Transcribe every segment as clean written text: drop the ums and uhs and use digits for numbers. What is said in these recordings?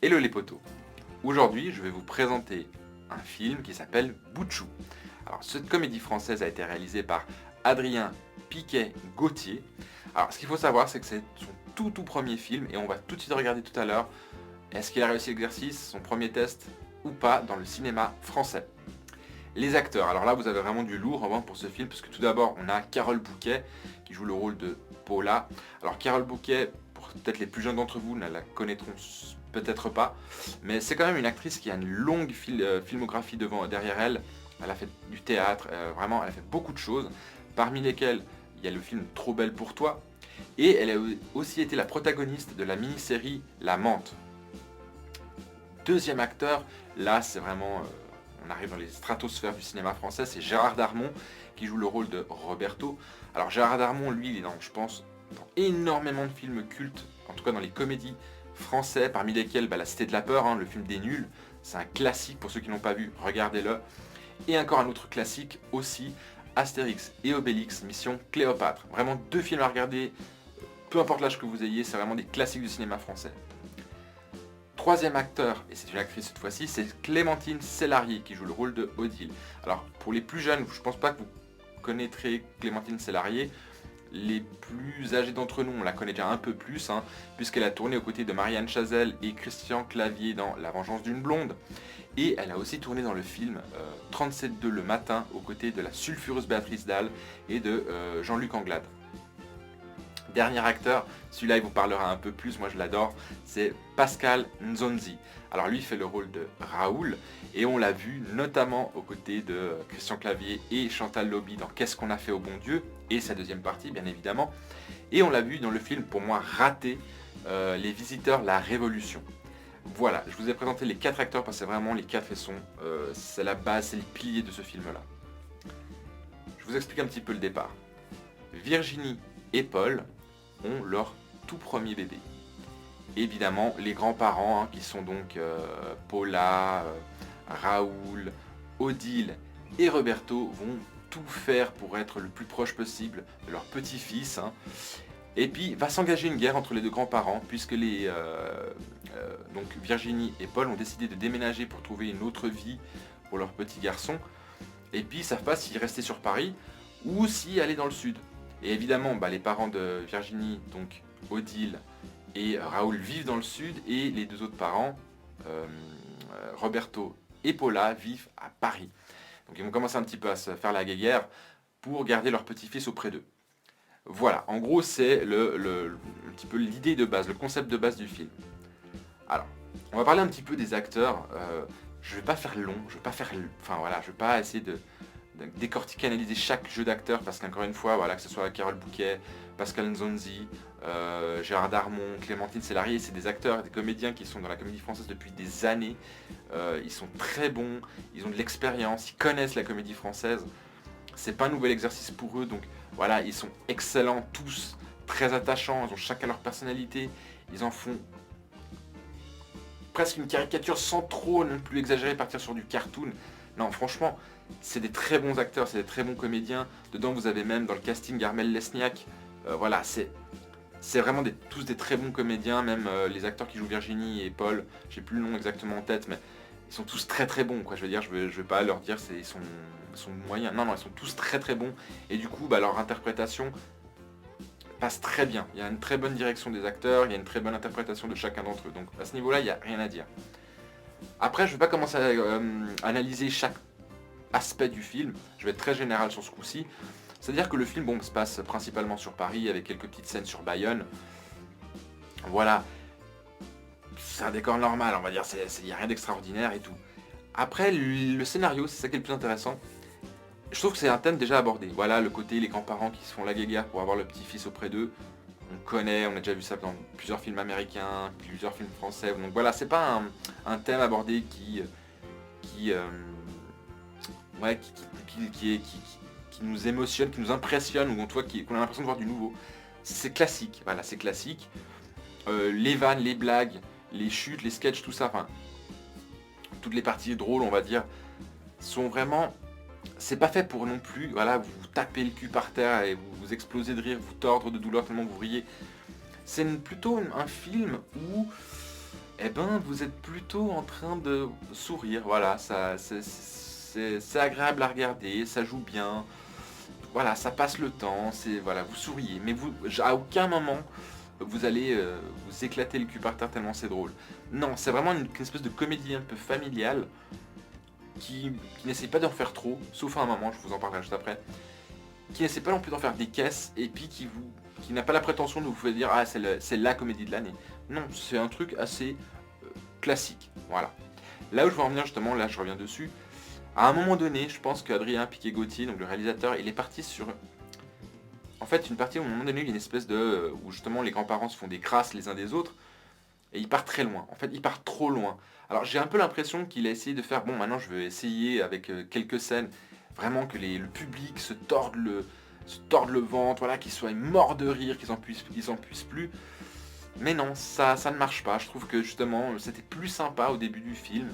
Hello les potos. Aujourd'hui, je vais vous présenter un film qui s'appelle Bout de chou. Alors, cette comédie française a été réalisée par Adrien Piquet-Gauthier. Alors, ce qu'il faut savoir, c'est que c'est son tout premier film et on va tout de suite regarder tout à l'heure est-ce qu'il a réussi l'exercice, son premier test ou pas dans le cinéma français. Les acteurs, alors là vous avez vraiment du lourd pour ce film, parce que tout d'abord on a Carole Bouquet qui joue le rôle de Paula. Alors Carole Bouquet, pour peut-être les plus jeunes d'entre vous, ne la connaîtront peut-être pas, mais c'est quand même une actrice qui a une longue filmographie derrière elle. Elle a fait du théâtre, vraiment elle a fait beaucoup de choses, parmi lesquelles il y a le film Trop belle pour toi, et elle a aussi été la protagoniste de la mini-série La Menthe. Deuxième acteur, là c'est vraiment... on arrive dans les stratosphères du cinéma français, c'est Gérard Darmon qui joue le rôle de Roberto. Alors Gérard Darmon, lui, il est je pense, dans énormément de films cultes, en tout cas dans les comédies français, parmi lesquels La Cité de la Peur, le film des nuls, c'est un classique pour ceux qui n'ont pas vu, regardez-le. Et encore un autre classique aussi, Astérix et Obélix, Mission Cléopâtre. Vraiment deux films à regarder, peu importe l'âge que vous ayez, c'est vraiment des classiques du cinéma français. Troisième acteur, et c'est une actrice cette fois-ci, c'est Clémentine Célarié qui joue le rôle de Odile. Alors pour les plus jeunes, je ne pense pas que vous connaîtrez Clémentine Célarié. Les plus âgés d'entre nous, on la connaît déjà un peu plus, puisqu'elle a tourné aux côtés de Marianne Chazelle et Christian Clavier dans La Vengeance d'une blonde. Et elle a aussi tourné dans le film 37.2 le matin, aux côtés de la sulfureuse Béatrice Dalle et de Jean-Luc Anglade. Dernier acteur, celui-là il vous parlera un peu plus, moi je l'adore, c'est Pascal Nzonzi. Alors lui il fait le rôle de Raoul et on l'a vu notamment aux côtés de Christian Clavier et Chantal Lobby dans Qu'est-ce qu'on a fait au bon Dieu, et sa deuxième partie bien évidemment. Et on l'a vu dans le film pour moi raté, Les Visiteurs, la Révolution. Voilà, je vous ai présenté les 4 acteurs parce que vraiment les 4 c'est la base, c'est le pilier de ce film-là. Je vous explique un petit peu le départ. Virginie et Paul ont leur tout premier bébé. Évidemment, les grands-parents, qui sont donc Paula, Raoul, Odile et Roberto, vont tout faire pour être le plus proche possible de leur petit-fils. Et puis, va s'engager une guerre entre les deux grands-parents, puisque donc Virginie et Paul ont décidé de déménager pour trouver une autre vie pour leur petit garçon. Et puis, ils ne savent pas s'y rester sur Paris ou s'y aller dans le sud. Et évidemment, les parents de Virginie, donc Odile et Raoul, vivent dans le sud, et les deux autres parents, Roberto et Paula, vivent à Paris. Donc ils vont commencer un petit peu à se faire la guéguerre pour garder leur petit-fils auprès d'eux. Voilà, en gros c'est un petit peu l'idée de base, le concept de base du film. Alors, on va parler un petit peu des acteurs. Je vais pas faire long, je vais pas essayer de décortiquer, analyser chaque jeu d'acteur, parce qu'encore une fois, que ce soit Carole Bouquet, Pascal Nzonzi, Gérard Darmon, Clémentine Célarié, c'est des acteurs, des comédiens qui sont dans la comédie française depuis des années. Ils sont très bons, ils ont de l'expérience, ils connaissent la comédie française. C'est pas un nouvel exercice pour eux, donc voilà, ils sont excellents tous, très attachants, ils ont chacun leur personnalité, ils en font presque une caricature sans trop non plus exagérer, partir sur du cartoon. Non, franchement, c'est des très bons acteurs, c'est des très bons comédiens. Dedans, vous avez même dans le casting Armel Lesniak. Voilà, c'est vraiment tous des très bons comédiens. Même les acteurs qui jouent Virginie et Paul, j'ai plus le nom exactement en tête, mais ils sont tous très bons. Je veux dire, je vais pas leur dire ils sont moyens. Non, ils sont tous très bons. Et du coup, leur interprétation passe très bien. Il y a une très bonne direction des acteurs, il y a une très bonne interprétation de chacun d'entre eux. Donc à ce niveau-là, il n'y a rien à dire. Après, je ne vais pas commencer à analyser chaque aspect du film, je vais être très général sur ce coup-ci. C'est-à-dire que le film se passe principalement sur Paris, avec quelques petites scènes sur Bayonne. Voilà, c'est un décor normal, on va dire, il n'y a rien d'extraordinaire et tout. Après, le scénario, c'est ça qui est le plus intéressant. Je trouve que c'est un thème déjà abordé. Voilà, le côté, les grands-parents qui se font la guéguerre pour avoir le petit-fils auprès d'eux. On a déjà vu ça dans plusieurs films américains, plusieurs films français. Donc voilà, c'est pas un thème abordé qui nous émotionne, qui nous impressionne, ou qu'on a l'impression de voir du nouveau. C'est classique, voilà, c'est classique. Les vannes, les blagues, les chutes, les sketchs, tout ça, toutes les parties drôles, on va dire, sont vraiment... C'est pas fait pour non plus, voilà, vous tapez le cul par terre et vous explosez de rire, vous tordre de douleur tellement vous riez. C'est plutôt un film où eh ben, vous êtes plutôt en train de sourire, voilà, ça, c'est agréable à regarder, ça joue bien, voilà, ça passe le temps, c'est, voilà, vous souriez, mais vous, à aucun moment, vous allez vous éclater le cul par terre tellement c'est drôle. Non, c'est vraiment une espèce de comédie un peu familiale, qui n'essaie pas d'en faire trop, sauf à un moment, je vous en parlerai juste après, qui n'essaie pas non plus d'en faire des caisses, et puis qui n'a pas la prétention de vous faire dire, ah, c'est la comédie de l'année. Non, c'est un truc assez classique, voilà. Là où je veux en venir justement, là je reviens dessus, à un moment donné, je pense qu'Adrien Piquet-Gauthier, donc le réalisateur, il est parti sur... En fait, une partie où à un moment donné, il y a une espèce de... où justement les grands-parents se font des crasses les uns des autres, et il part très loin. En fait, il part trop loin. Alors j'ai un peu l'impression qu'il a essayé de faire, bon maintenant je vais essayer avec quelques scènes, vraiment que le public se torde le ventre, voilà, qu'ils soient morts de rire, qu'ils en puissent plus. Mais non, ça ne marche pas. Je trouve que justement c'était plus sympa au début du film,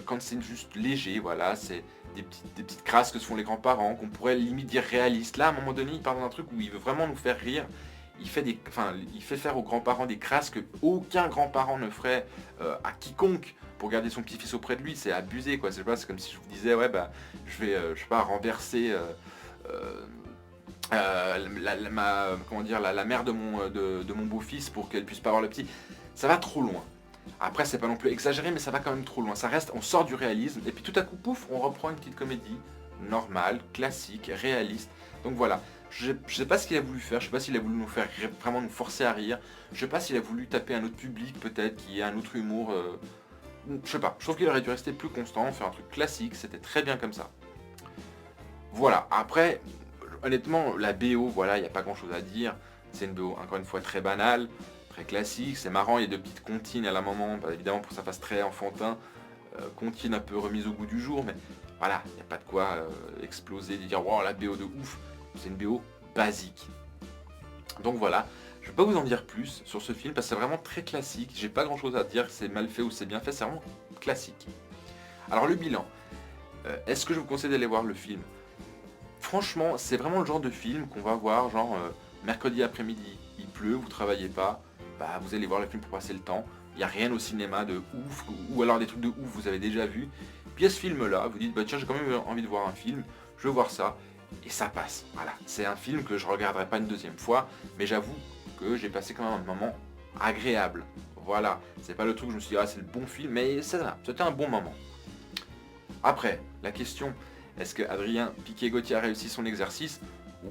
quand c'est juste léger, voilà, c'est des petites crasses que se font les grands-parents, qu'on pourrait limite dire réalistes. Là, à un moment donné, il part dans un truc où il veut vraiment nous faire rire. Il fait faire aux grands-parents des crasses que aucun grand-parent ne ferait à quiconque pour garder son petit-fils auprès de lui. C'est abusé, quoi. C'est comme si je vous disais, ouais, bah, je sais pas, renverser euh, comment dire, la mère de mon beau-fils pour qu'elle puisse pas avoir le petit. Ça va trop loin. Après, c'est pas non plus exagéré, mais ça va quand même trop loin. Ça reste, on sort du réalisme, et puis tout à coup, pouf, on reprend une petite comédie normale, classique, réaliste. Donc voilà, je sais pas ce qu'il a voulu faire, je sais pas s'il a voulu nous faire vraiment nous forcer à rire, je sais pas s'il a voulu taper un autre public peut-être, qui ait un autre humour, je sais pas. Je trouve qu'il aurait dû rester plus constant, faire un truc classique, c'était très bien comme ça. Voilà, après, honnêtement, la BO, voilà, il n'y a pas grand chose à dire. C'est une BO, encore une fois, très banale, très classique. C'est marrant, il y a de petites comptines à la moment, bah, évidemment pour que ça fasse très enfantin. Comptines un peu remise au goût du jour, mais voilà, il n'y a pas de quoi exploser, de dire, wow, la BO de ouf. C'est une BO basique. Donc voilà, je ne vais pas vous en dire plus sur ce film, parce que c'est vraiment très classique. J'ai pas grand chose à dire, c'est mal fait ou c'est bien fait, c'est vraiment classique. Alors le bilan, est-ce que je vous conseille d'aller voir le film? Franchement, c'est vraiment le genre de film qu'on va voir, genre mercredi après-midi, il pleut, vous travaillez pas, bah vous allez voir le film pour passer le temps. Il n'y a rien au cinéma de ouf, ou alors des trucs de ouf vous avez déjà vu. Puis à ce film-là, vous dites, bah tiens, j'ai quand même envie de voir un film, je veux voir ça, et ça passe. Voilà, c'est un film que je regarderai pas une deuxième fois, mais j'avoue que j'ai passé quand même un moment agréable. Voilà, c'est pas le truc où je me suis dit, ah c'est le bon film, mais c'était un bon moment. Après, la question, est-ce que Adrien Piquet-Gauthier a réussi son exercice?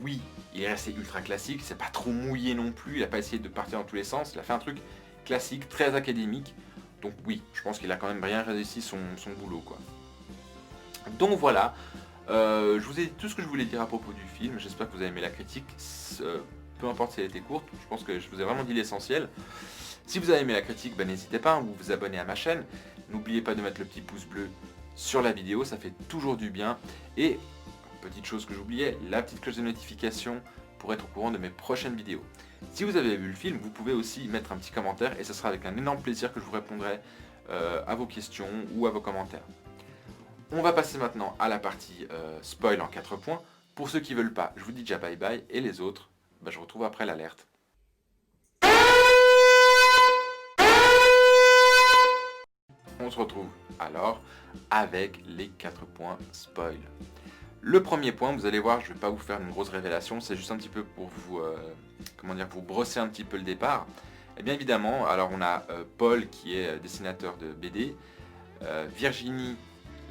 Oui, il est resté ultra classique, c'est pas trop mouillé non plus, il a pas essayé de partir dans tous les sens, il a fait un truc classique, très académique. Donc oui, je pense qu'il a quand même bien réussi son boulot, quoi. Donc voilà, je vous ai dit tout ce que je voulais dire à propos du film, j'espère que vous avez aimé la critique, peu importe si elle était courte, je pense que je vous ai vraiment dit l'essentiel. Si vous avez aimé la critique, ben, n'hésitez pas, vous vous abonnez à ma chaîne, n'oubliez pas de mettre le petit pouce bleu sur la vidéo, ça fait toujours du bien. Et, petite chose que j'oubliais, la petite cloche de notification pour être au courant de mes prochaines vidéos. Si vous avez vu le film, vous pouvez aussi mettre un petit commentaire et ce sera avec un énorme plaisir que je vous répondrai à vos questions ou à vos commentaires. On va passer maintenant à la partie spoil en 4 points. Pour ceux qui veulent pas, je vous dis déjà bye bye et les autres, bah, je vous retrouve après l'alerte. On se retrouve alors avec les 4 points spoil. Le premier point, vous allez voir, je ne vais pas vous faire une grosse révélation, c'est juste un petit peu pour vous, vous brosser un petit peu le départ. Et bien évidemment, alors on a Paul qui est dessinateur de BD, Virginie,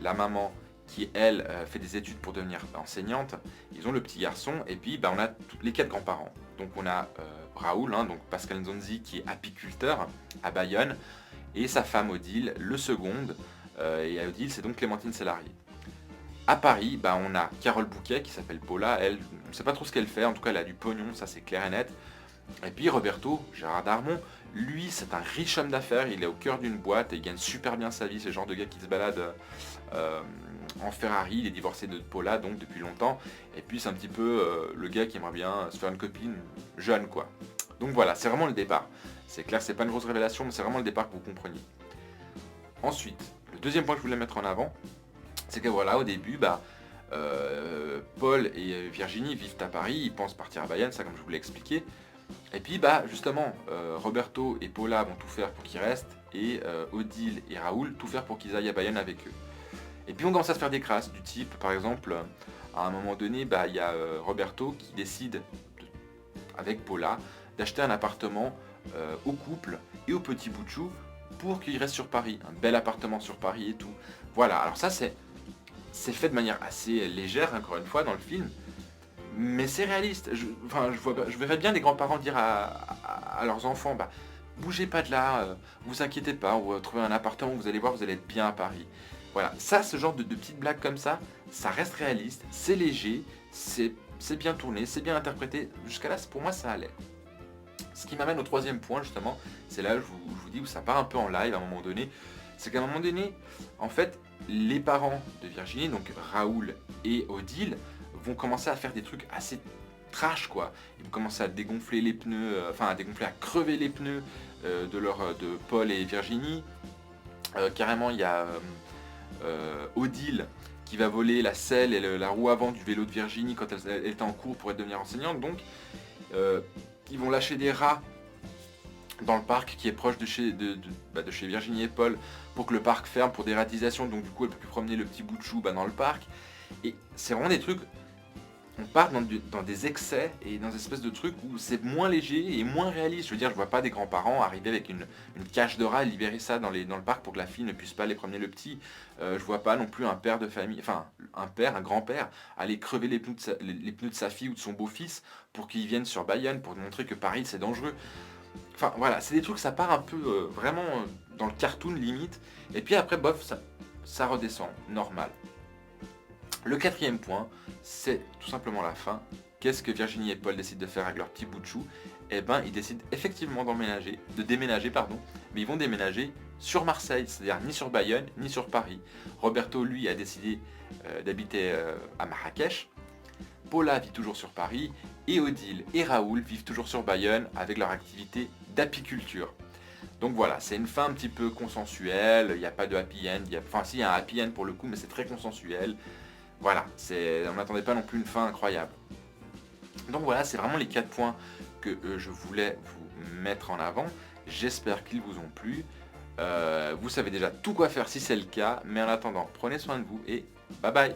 la maman, qui elle fait des études pour devenir enseignante, ils ont le petit garçon, et puis bah, on a les 4 grands-parents. Donc on a Raoul, donc Pascal Nzonzi qui est apiculteur à Bayonne, et sa femme Odile, le seconde, et Odile c'est donc Clémentine Sélarié. À Paris, bah, on a Carole Bouquet qui s'appelle Paula, elle, on ne sait pas trop ce qu'elle fait, en tout cas elle a du pognon, ça c'est clair et net. Et puis Roberto, Gérard Darmon, lui c'est un riche homme d'affaires, il est au cœur d'une boîte et il gagne super bien sa vie, c'est le genre de gars qui se balade en Ferrari, il est divorcé de Paula donc depuis longtemps, et puis c'est un petit peu le gars qui aimerait bien se faire une copine jeune quoi. Donc voilà, c'est vraiment le départ. C'est clair, c'est pas une grosse révélation, mais c'est vraiment le départ que vous compreniez. Ensuite, le deuxième point que je voulais mettre en avant, c'est que voilà, au début, Paul et Virginie vivent à Paris, ils pensent partir à Bayonne, ça comme je vous l'ai expliqué. Et puis justement, Roberto et Paula vont tout faire pour qu'ils restent, et Odile et Raoul tout faire pour qu'ils aillent à Bayonne avec eux. Et puis on commence à se faire des crasses du type, par exemple, à un moment donné, il y a Roberto qui décide, avec Paula, d'acheter un appartement au couple et au petit Bouchou pour qu'il reste sur Paris. Un bel appartement sur Paris et tout. Voilà, alors ça c'est fait de manière assez légère, encore une fois, dans le film, mais c'est réaliste. Je verrais bien des grands-parents dire à leurs enfants, bougez pas de là, vous inquiétez pas, on va trouver un appartement, vous allez voir, vous allez être bien à Paris. Voilà, ça, ce genre de petites blagues comme ça reste réaliste, c'est léger, c'est bien tourné, c'est bien interprété. Jusqu'à là, pour moi, ça allait. Ce qui m'amène au troisième point, justement, c'est là où je vous dis où ça part un peu en live à un moment donné. C'est qu'à un moment donné, en fait, les parents de Virginie, donc Raoul et Odile, vont commencer à faire des trucs assez trash, quoi. Ils vont commencer à dégonfler les pneus, à crever les pneus de Paul et Virginie. Carrément, il y a Odile qui va voler la selle et la roue avant du vélo de Virginie quand elle était en cours pour devenir enseignante. Donc, ils vont lâcher des rats dans le parc qui est proche de chez Virginie et Paul pour que le parc ferme pour dératisation. Donc, du coup, elle peut plus promener le petit bout de chou dans le parc. Et c'est vraiment des trucs. On part dans des excès et dans des espèces de trucs où c'est moins léger et moins réaliste. Je veux dire, je vois pas des grands-parents arriver avec une cage de rats et libérer ça dans le parc pour que la fille ne puisse pas aller promener le petit. Je vois pas non plus un père de famille, enfin un grand-père, aller crever les pneus de sa fille ou de son beau-fils pour qu'ils viennent sur Bayonne pour montrer que Paris c'est dangereux. Enfin voilà, c'est des trucs, ça part un peu vraiment dans le cartoon limite. Et puis après, bof, ça redescend, normal. Le quatrième point, c'est tout simplement la fin. Qu'est-ce que Virginie et Paul décident de faire avec leur petit bout de chou? Eh ben, ils décident effectivement de déménager, mais ils vont déménager sur Marseille, c'est-à-dire ni sur Bayonne, ni sur Paris. Roberto, lui, a décidé d'habiter à Marrakech. Paula vit toujours sur Paris, et Odile et Raoul vivent toujours sur Bayonne avec leur activité d'apiculture. Donc voilà, c'est une fin un petit peu consensuelle, il n'y a pas de happy end, enfin si, il y a un happy end pour le coup, mais c'est très consensuel. Voilà, on n'attendait pas non plus une fin incroyable. Donc voilà, c'est vraiment les 4 points que je voulais vous mettre en avant. J'espère qu'ils vous ont plu. Vous savez déjà tout quoi faire si c'est le cas, mais en attendant, prenez soin de vous et bye bye.